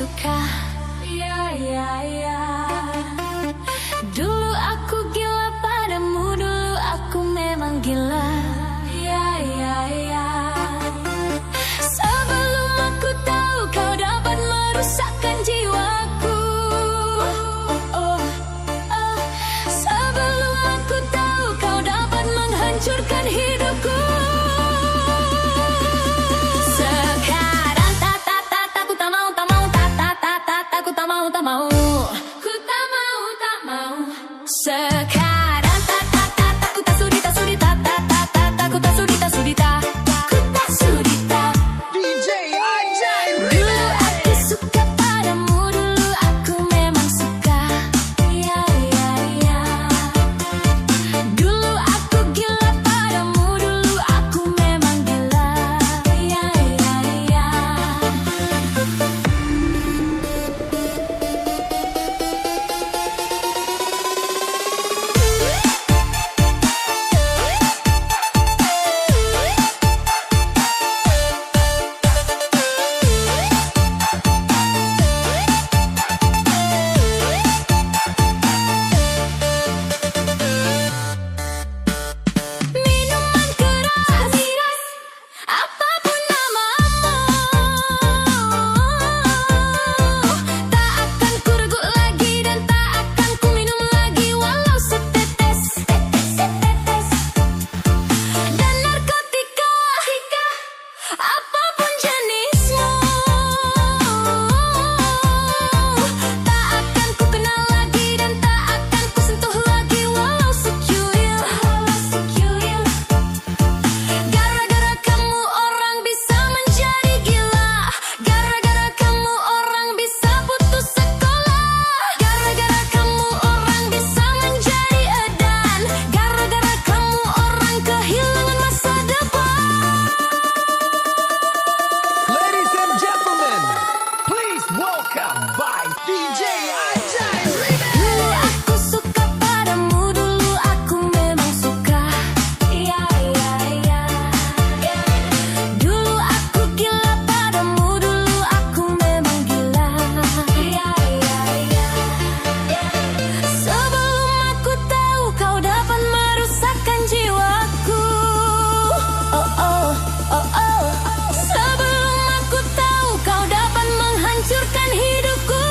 suka. Ya, ya, ya. Dulu aku gila padamu, dulu aku memang gila. Ya, ya, ya. Sebelum aku tahu kau dapat merusakkan jiwaku. Sebelum aku tahu kau dapat menghancurkan hidupku. Sekarang tak ku tak mau, tak mau, ku tak mau, tak mau. Ku tak mau, tak mau. Sekarang ku tak sudi, tak sudi, ku tak sudi, tak sudi, ku tak sudi, DJ Ajay Dulu aku suka padamu, dulu aku memang suka. Ya, ya, ya. Dulu aku gila padamu, dulu aku memang gila. Ya, ya, ya. Minuman keras, apapun namamu, tak akan ku ragu lagi dan tak akan ku minum lagi walau setetes. Dan narkotika, apapun jenismu, tak akan ku kenal lagi dan tak akan ku sentuh lagi walau secuil. Gara-gara kamu orang bisa menjadi gila. Gara-gara kamu orang bisa putus sekolah. Gara-gara kamu orang bisa menjadi edan. Gara-gara kamu orang kehilangan masa depan. Ladies and gentlemen, please welcome by DJ Ajay Dulu aku suka padamu, dulu aku memang suka. Ya, ya, ya. Dulu aku gila padamu, dulu aku memang gila. Ya, ya, ya. Sebelum aku tahu kau dapat merusakkan jiwaku. Oh, oh, oh, oh. Sebelum aku tahu kau dapat menghancurkan hidupku.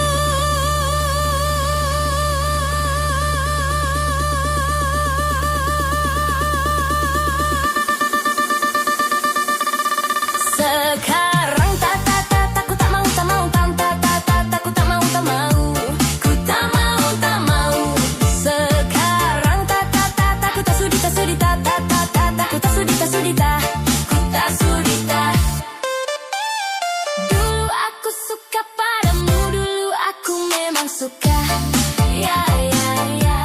Sekarang ku tak mau, tak mau, ku tak mau, tak mau. Ku tak mau, tak mau. Sekarang ku tak sudi, tak sudi, ku tak sudi, tak sudi, ku tak sudi, Dulu aku suka padamu, dulu aku memang suka. Ya, ya, ya.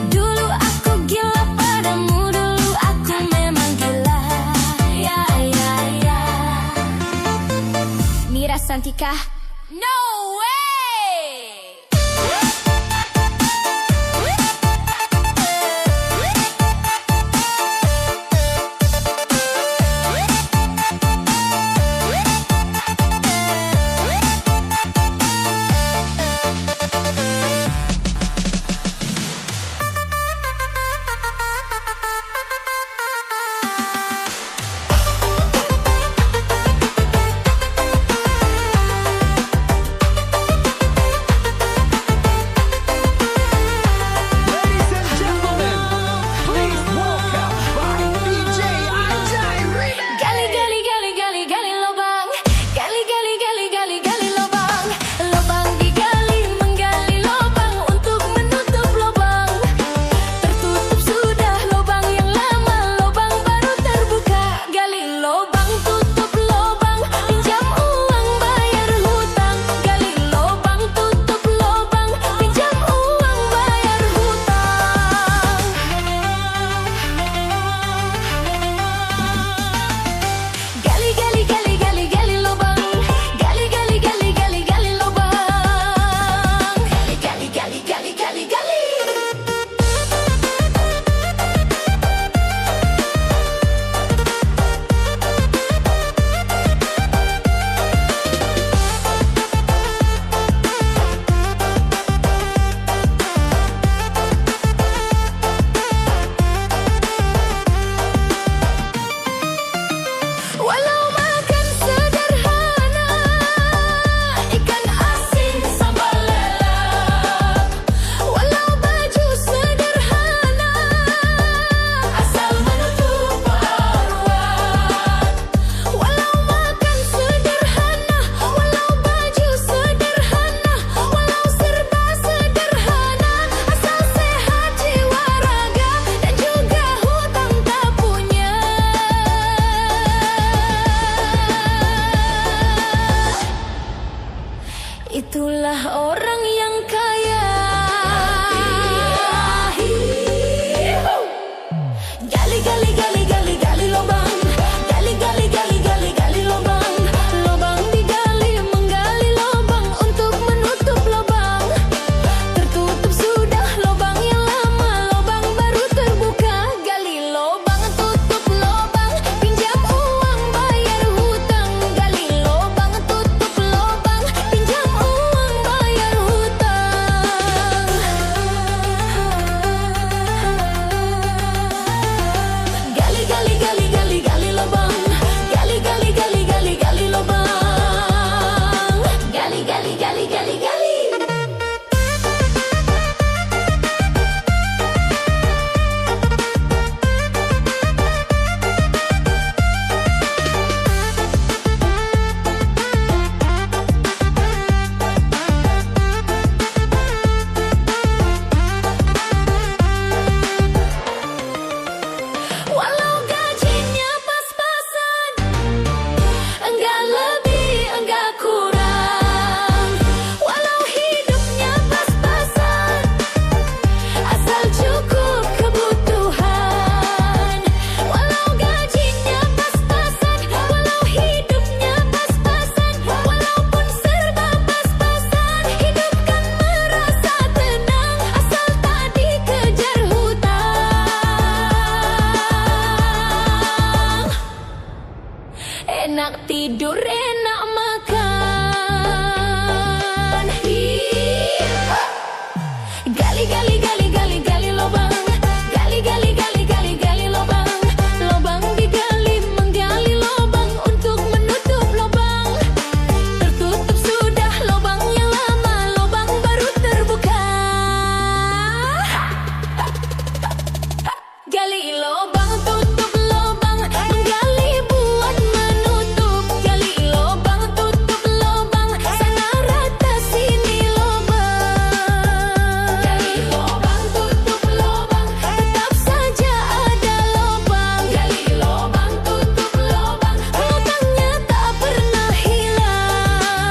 Dulu aku gila padamu, dulu aku memang gila. Ya, ya, ya. Mira Santika, no way. enak tidur, enak makan. Gali gali gali gali gali lubang, gali gali gali gali gali lubang. Lubang digali menggali lubang untuk menutup lubang. Tertutup sudah lubangnya lama, lubang baru terbuka. Gali lubang, tutup lubang, menggali buat menutup. Gali lubang, tutup lubang, sana rata sini lubang. Gali lubang, tutup lubang, tetap saja ada lubang. Gali lubang, tutup lubang, lubangnya tak pernah hilang.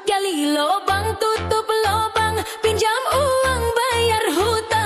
Gali lubang, tutup lubang, pinjam uang bayar hutang.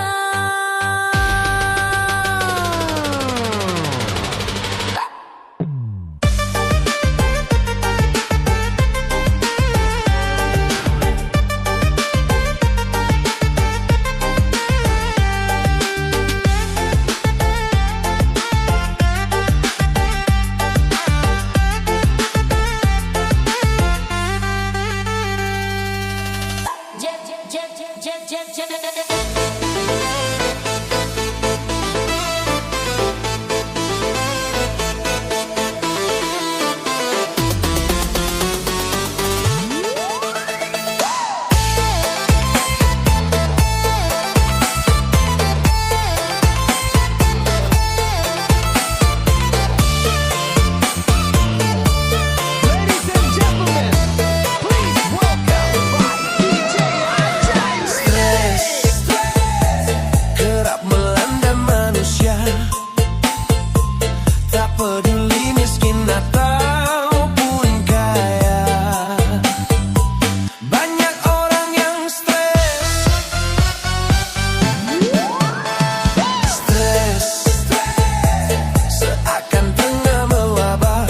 Ladies and gentlemen, please welcome by DJ Ajaib. Kerap melanda manusia, tak peduli miskin ataupun kaya. Banyak orang yang stres, seakan tengah mewabah.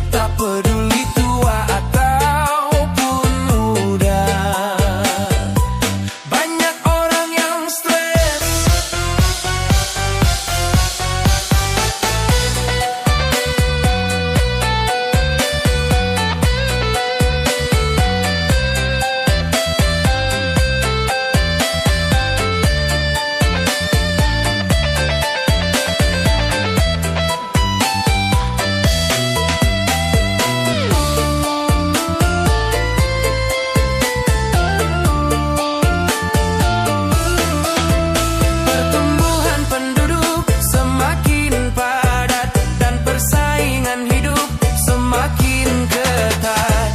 Tak peduli tua ataupun muda. Banyak orang yang stres. Pertumbuhan penduduk semakin padat dan persaingan hidup semakin ketat.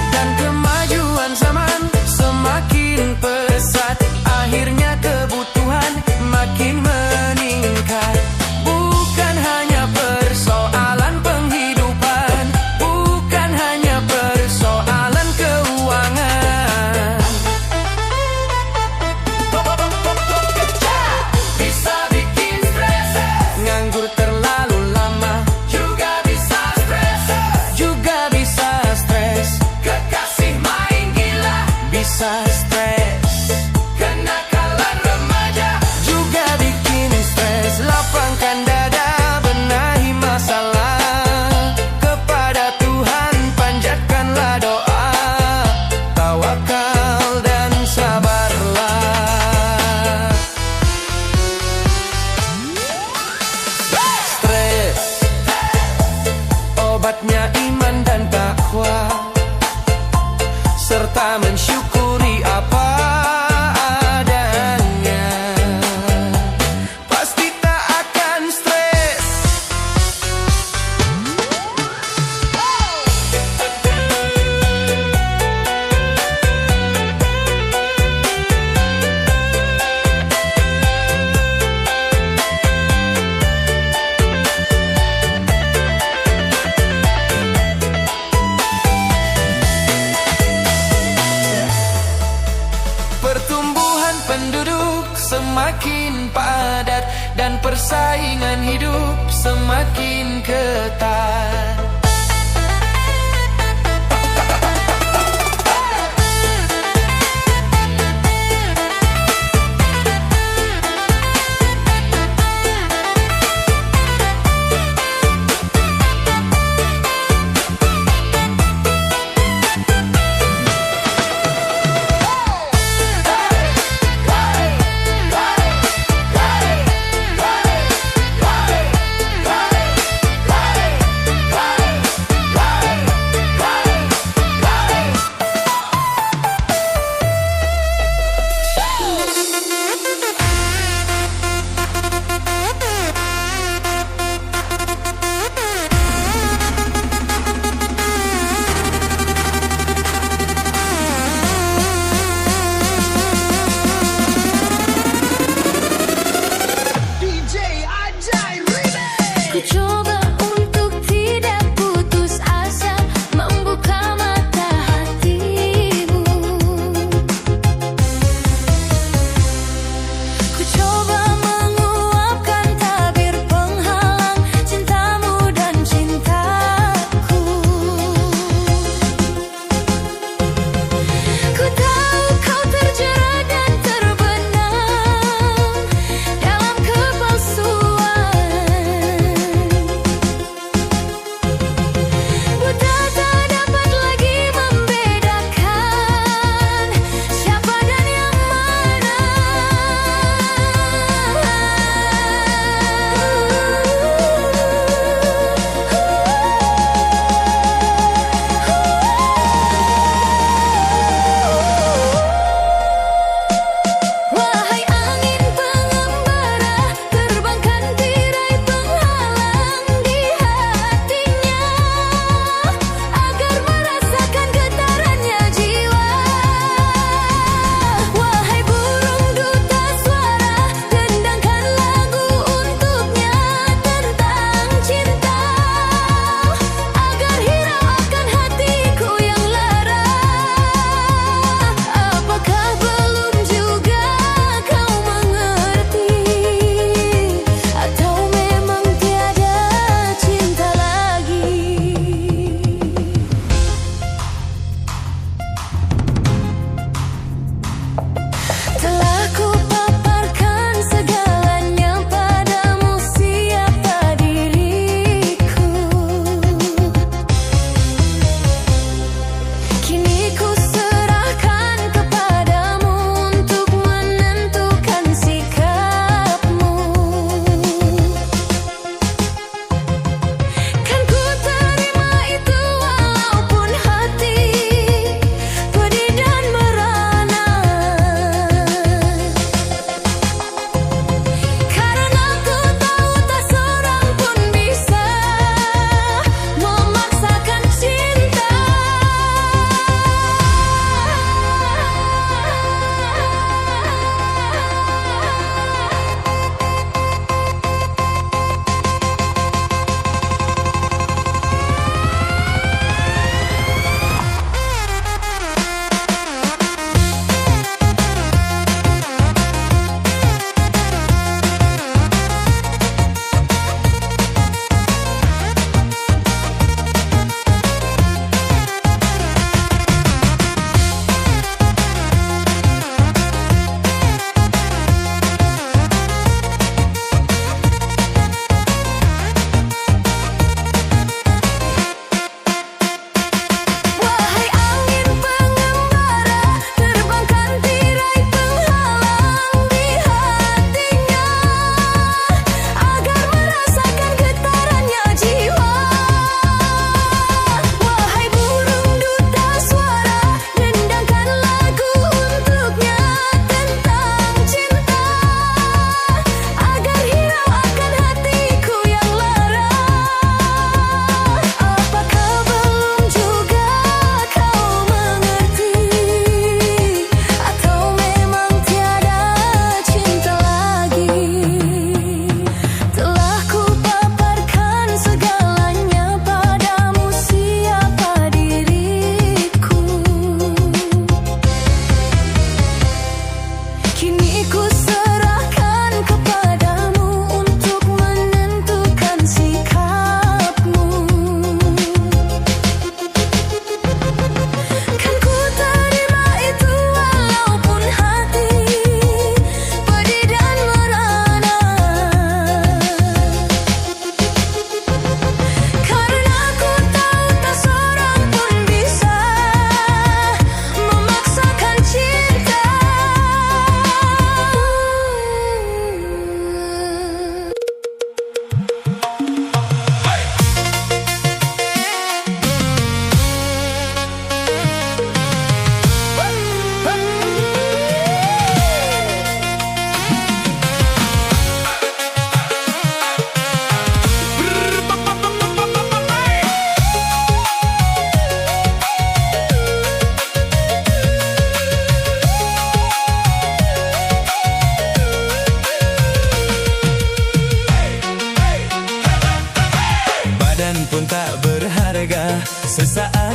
Dan kemajuan zaman semakin pesat, akhirnya kebutuhan makin meningkat. Bukan hanya persoalan penghidupan, bukan hanya persoalan keuangan. Bisa bikin stres, nganggur terlalu lama juga bisa stres, juga bisa stres. Kekasih main gila bisa stres. Kenakalan remaja juga bikin stres. Lapangkan dada, benahi masalah. Kepada Tuhan panjatkanlah doa, tawakal dan sabarlah. Stres, obatnya iman dan takwa, serta mensyukuri apa adanya. Pasti tak akan stres. Pertumbuhan penduduk semakin padat dan persaingan hidup semakin ketat.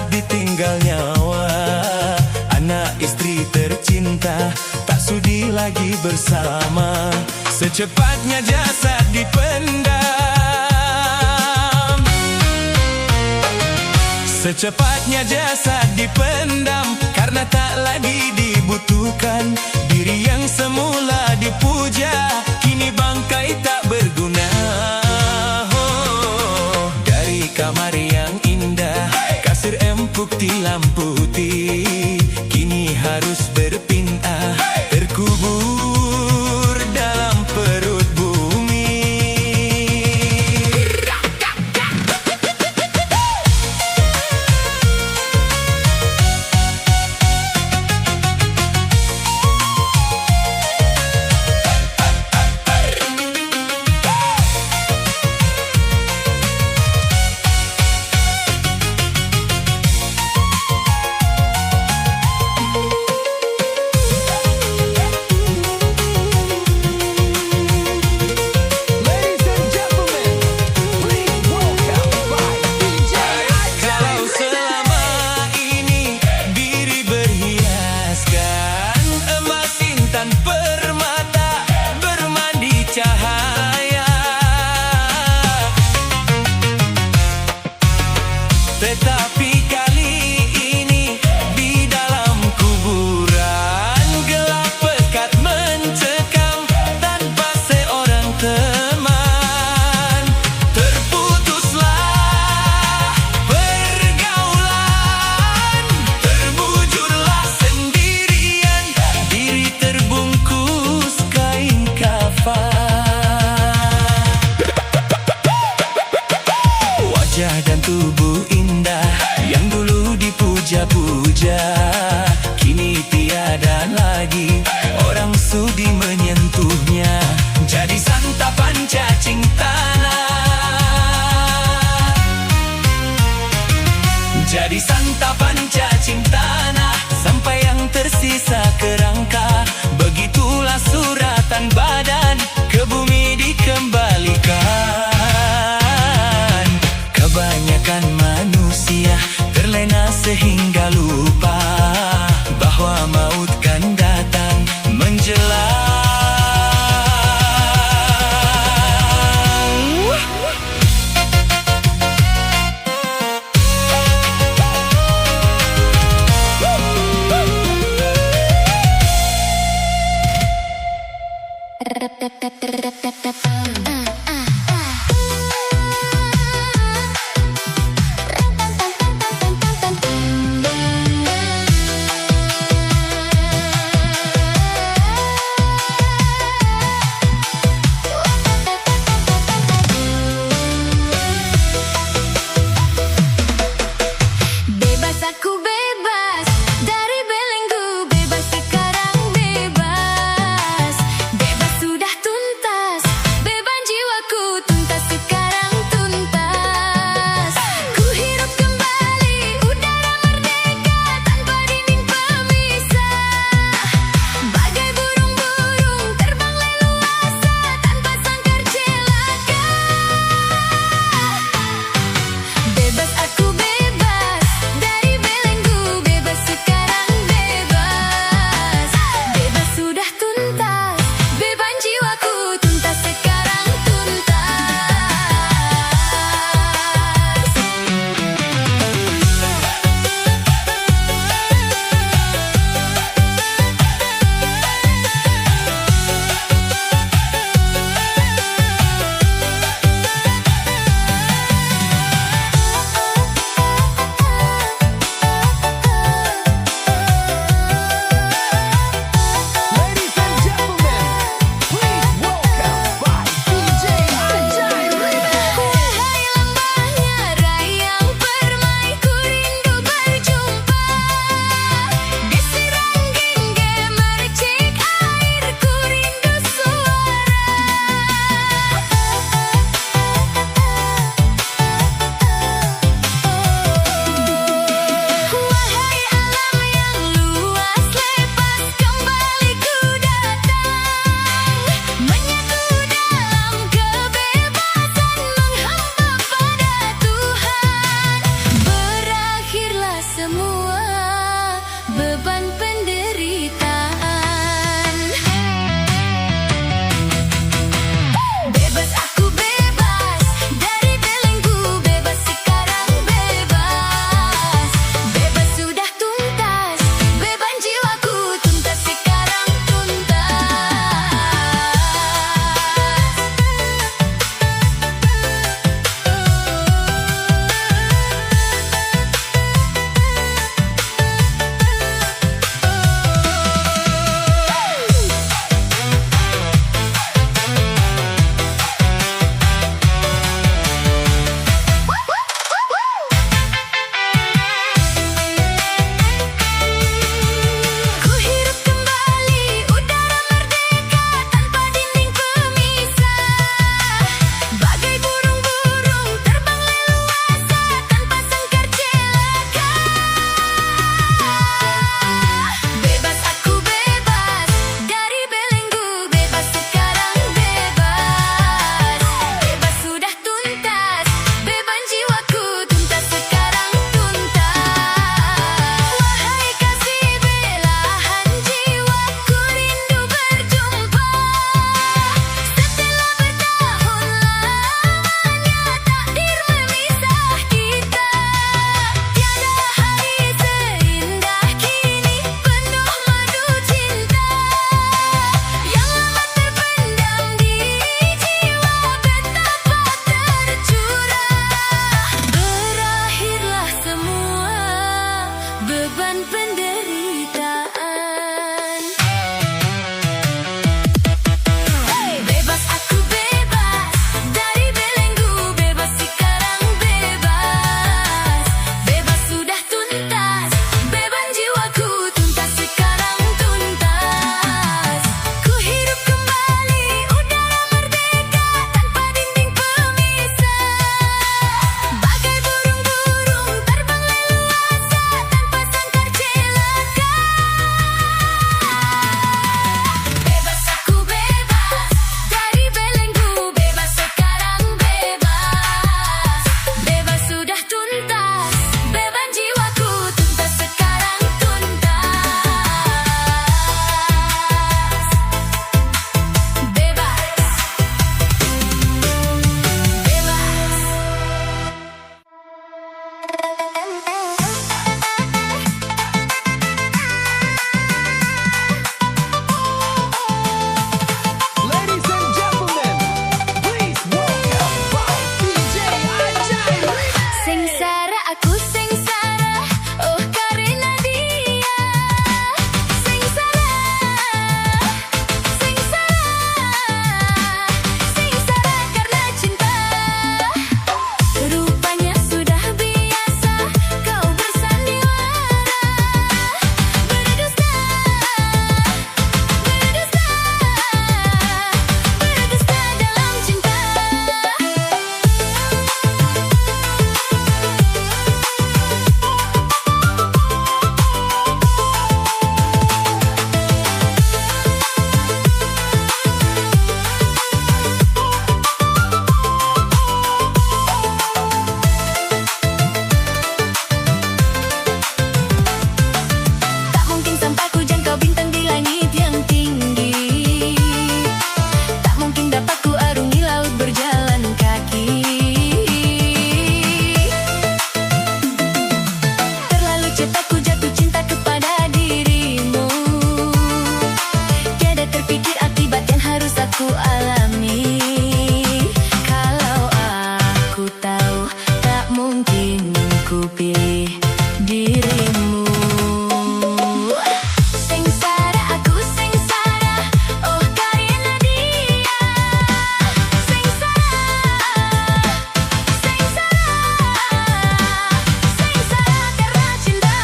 saat ditinggal nyawa, anak istri tercinta tak sudi lagi bersama. Secepatnya jasad dipendam, secepatnya jasad dipendam, karena tak lagi dibutuhkan. Diri yang semula dipuja, kini bangkai tak berguna. Oh, dari kamar yang indah, kasur empuk tilam putih, kini harus berpindah, terkubur dalam perut bumi. Ladies and gentlemen, please welcome by DJ Kalau selama ini diri berhiaskan emas, intan, permata, bermandi cahaya, tetapi kali ini di dalam kuburan gelap pekat mencekam, tanpa seorang teman. Terputuslah pergaulan, terbujurlah sendirian, diri terbungkus kain kafan. Wajah dan tubuh indah yang dulu dipuja-puja, kini tiada lagi orang sudi menyentuhnya. Jadi santapan cacing tanah, jadi santapan cacing tanah, sampai yang tersisa kerangka. Begitulah suratan badan ke bumi dikembalikan. Kebanyakan manusia terlena sehingga lupa bahwa maut kan datang menjelang. Bebas aku bebas dari belenggu, bebas sekarang bebas. Bebas sudah tuntas, beban jiwaku tuntas sekarang tuntas. Ku hirup kembali udara merdeka tanpa dinding pemisah. Bagai burung-burung terbang leluasa tanpa sangkar celaka. Bebas aku bebas dari belenggu, semua beban penderitaan. Bebas aku bebas dari belenggu, bebas sekarang bebas. Bebas sudah tuntas, beban jiwaku tuntas sekarang tuntas. Ku hirup kembali udara merdeka tanpa dinding pemisah. Bagai burung-burung terbang leluasa tanpa sangkar celaka. Bebas aku bebas dari belenggu, bebas sekarang bebas. Bebas sudah tuntas, beban jiwaku tuntas sekarang tuntas. Wahai kasih belahan jiwaku, rindu berjumpa. Setelah bertahun lamanya takdir memisah kita. Tiada hari seindah kini penuh madu cinta yang lama terpendam di jiwa betapa tercurah. Berakhirlah semua beban penderitaan. Bebas aku bebas dari belenggu, bebas sekarang bebas. Bebas sudah tuntas, beban jiwaku tuntas sekarang tuntas. Ku hidup kembali udara merdeka tanpa dinding pemisah. Bagai burung-burung terbang leluasa tanpa sangkar celaka. Bebas aku bebas dari belenggu, bebas sekarang bebas. Bebas sudah tuntas, beban jiwaku tuntas sekarang tuntas. Bebas. Ladies and gentlemen, please welcome by DJ Ajay Remix. Sengsara aku sengsara, oh karena dia. Sengsara, sengsara, sengsara karena cinta. Rupanya sudah biasa kau bersandiwara, berdusta, berdusta, berdusta dalam cinta. Tak mungkin sampai ku jangkau bintang di langit yang tinggi. Tak mungkin dapat ku arungi laut berjalan kaki. Terlalu cepat ku jatuh cinta kepada dirimu. Tiada terpikir akibat yang harus aku alami. Kalau aku tahu tak mungkin ku pilih dirimu. Sengsara aku sengsara, oh karena dia. Sengsara, sengsara, sengsara karena cinta.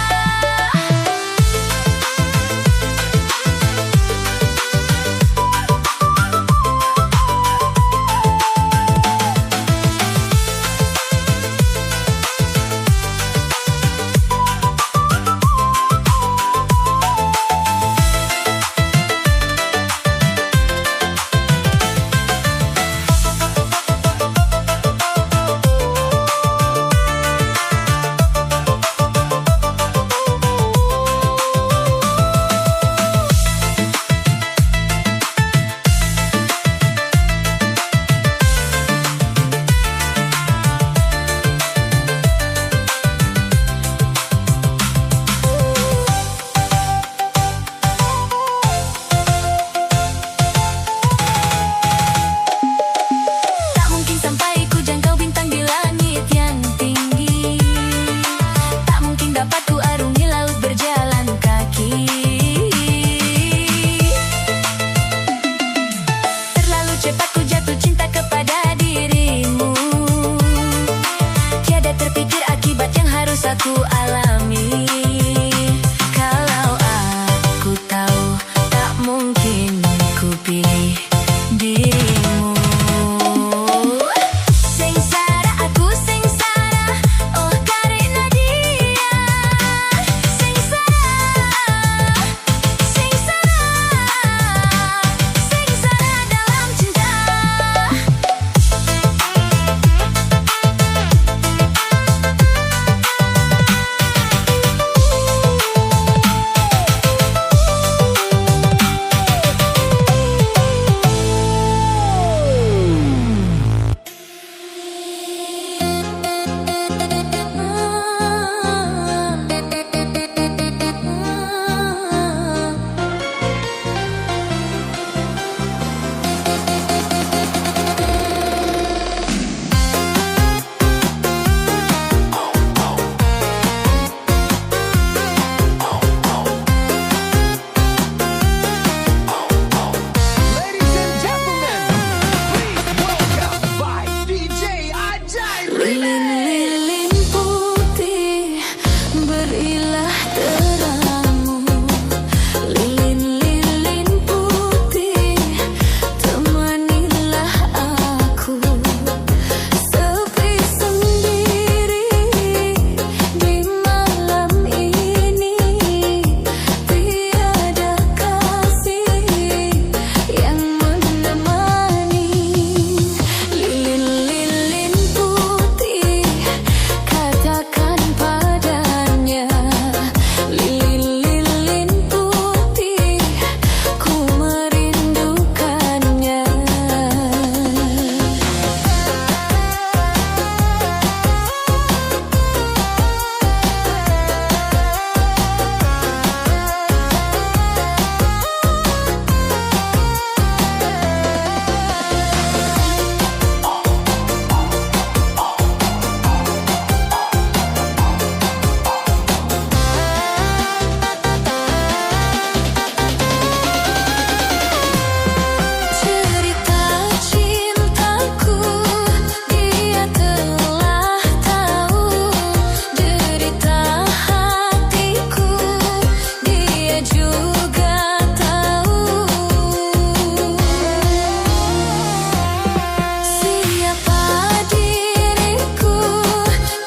dapat ku arungi laut berjalan kaki. Terlalu cepat ku jatuh cinta kepada dirimu. Tiada terpikir akibat yang harus aku alami. Kalau aku tahu tak mungkin ku pilih dirimu. Sengsara aku sengsara, oh karena dia. Sengsara, sengsara, sengsara dalam cinta. Ladies and gentlemen, please welcome by DJ Ajay Remix. Lilin-lilin putih berilah terangmu. Lilin-lilin putih temanilah aku. Sepi sendiri di malam ini, tiada kasih yang menemani. Lilin-lilin putih, katakan padanya. Lilin-lilin putih, ku merindukannya. Cerita cintaku, dia telah tahu. Derita hatiku, dia juga tahu. Siapa diriku,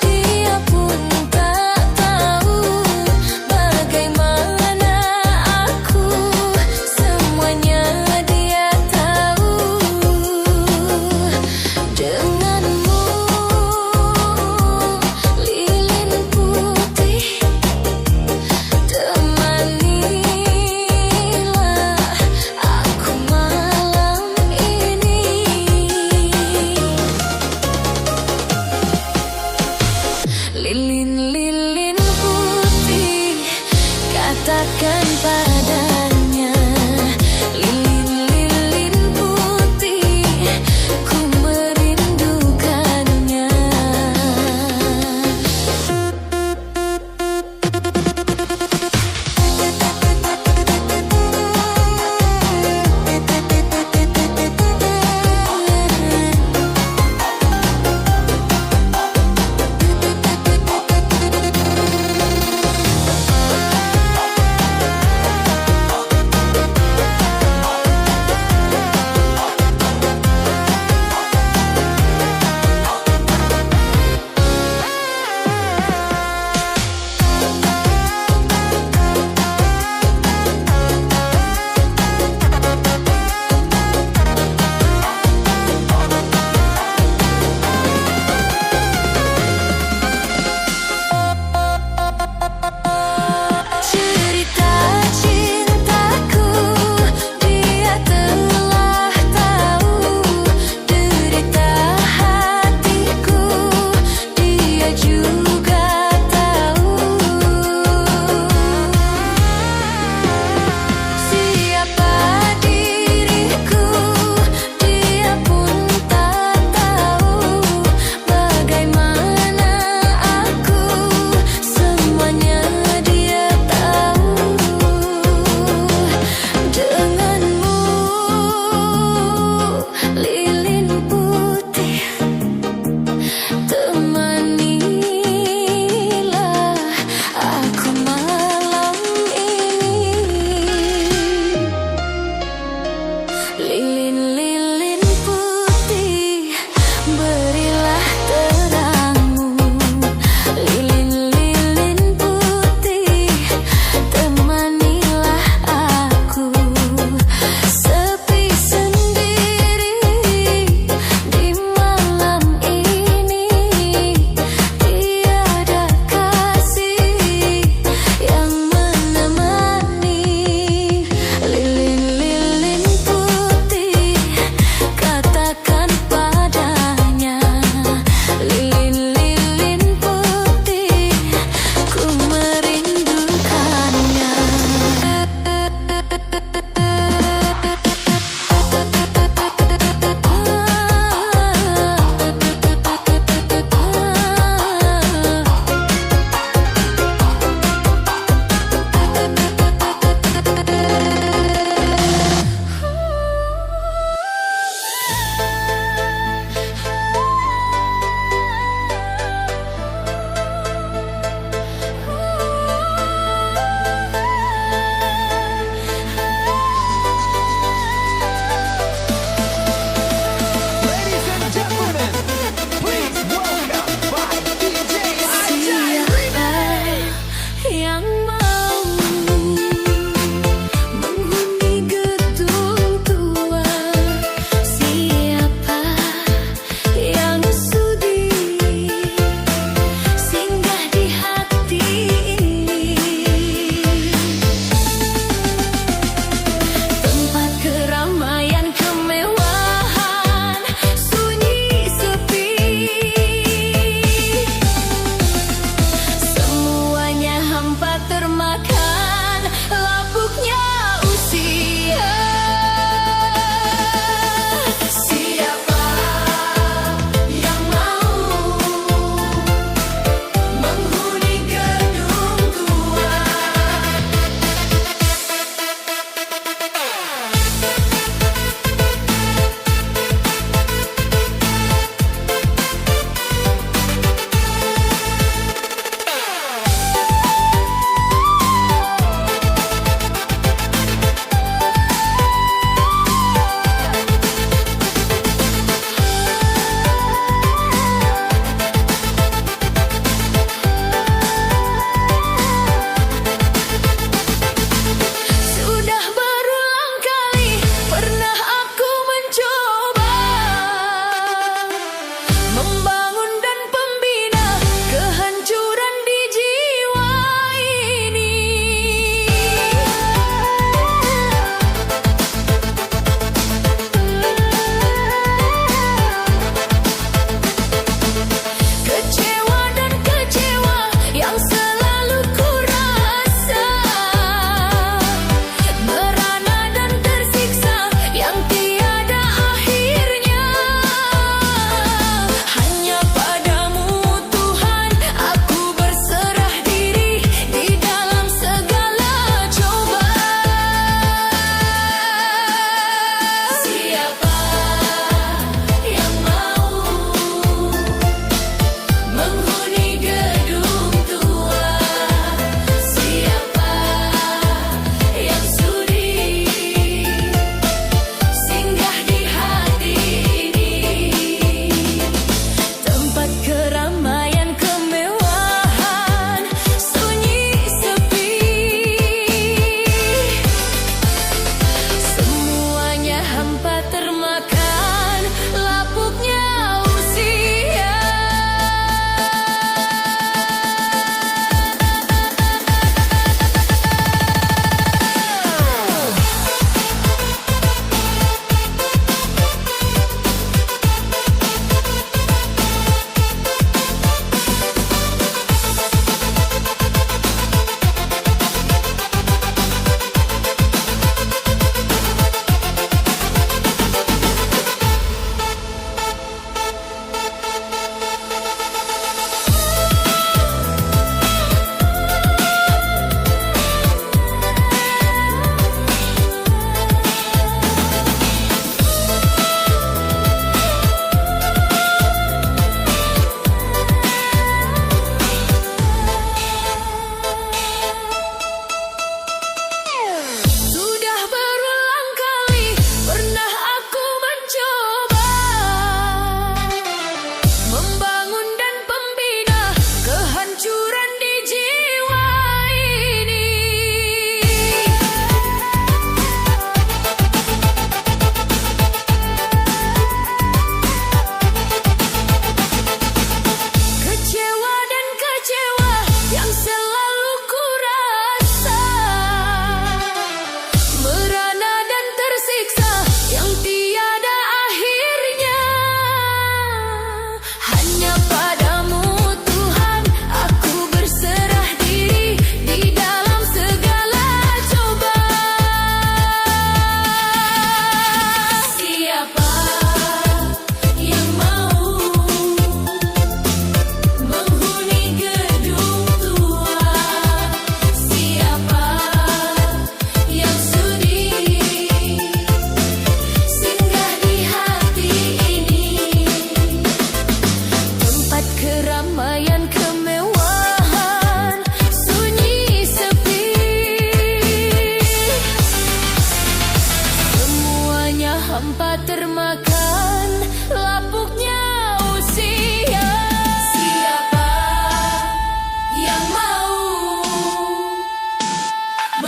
dia pun tak tahu. Bagaimana aku, semuanya dia tahu. Denganmu, lilin putih, temanilah aku malam ini. Lilin-lilin putih, katakan padanya. Lilin-lilin putih, ku merindukannya.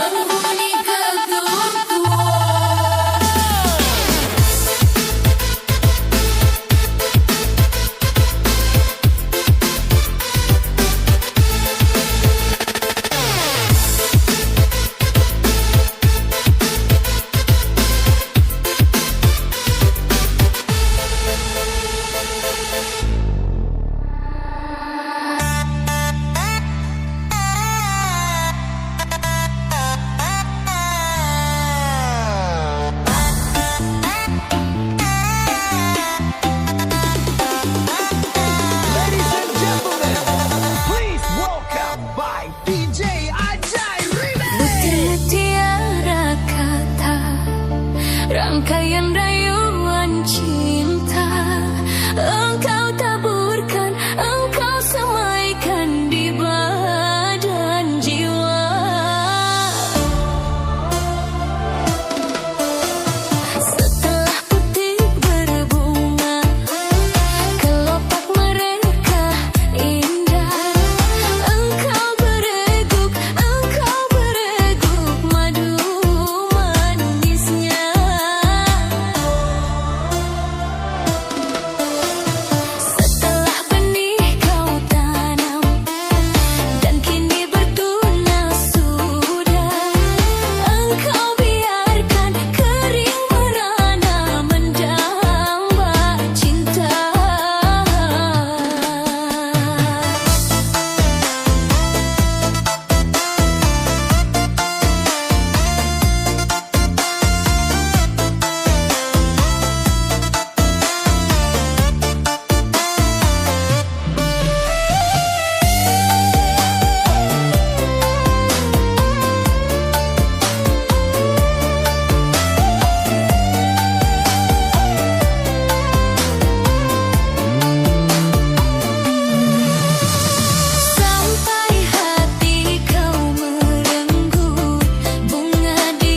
Penghuni gedungku. Ladies and gentlemen, please welcome by DJ Ajay Remix. Mutiara kata, rangkaian rayuan cinta, engkau taburkan, engkau semaikan di badan jiwa. Setelah putih berbunga, kelopak mereka indah. Engkau bereguk madu manisnya. Setelah benih kau tanam dan kini bertunas sudah, engkau biarkan kering merana mendamba cinta. Sampai hati kau merenggut bunga di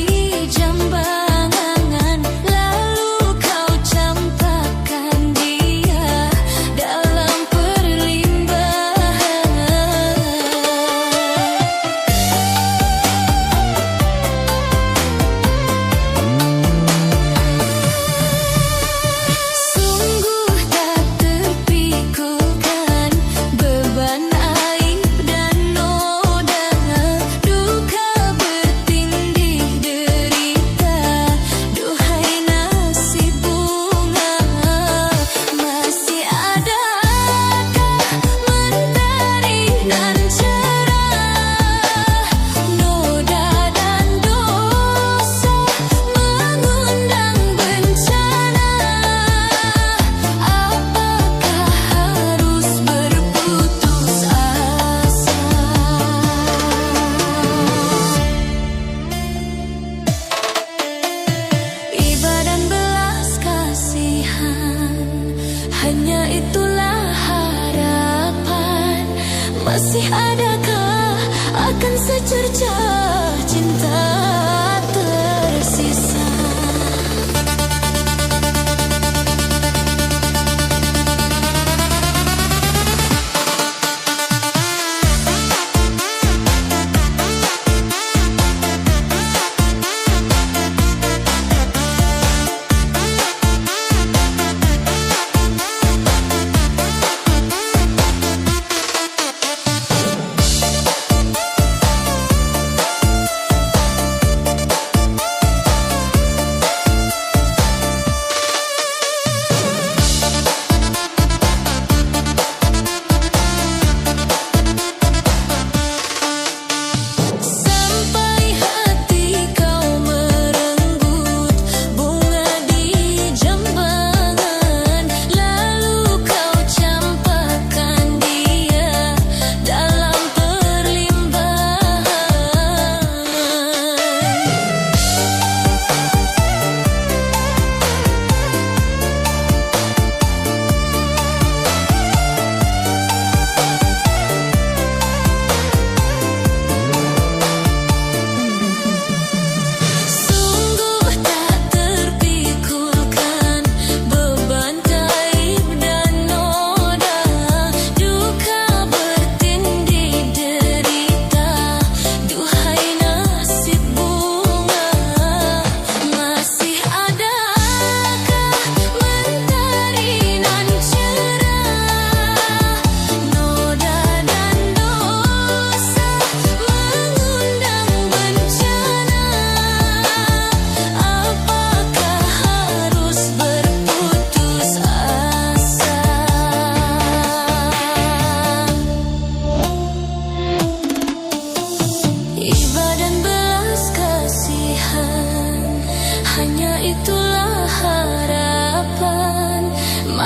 jambangan, lalu kau campakkan dia dalam perlimbangan. Sungguh tak terpikulkan beban aib dan noda, duka bertindih derita. Duhai nasib bunga, masih adakah mentari dan cerah? Noda dan dosa mengundang bencana. Apakah harus berputus asa? Ibadah belas kasihan, hanya itulah harapan. Masih adakah akan secercah cinta tersisa?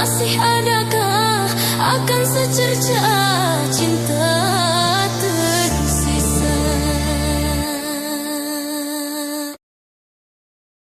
masih adakah akan secerca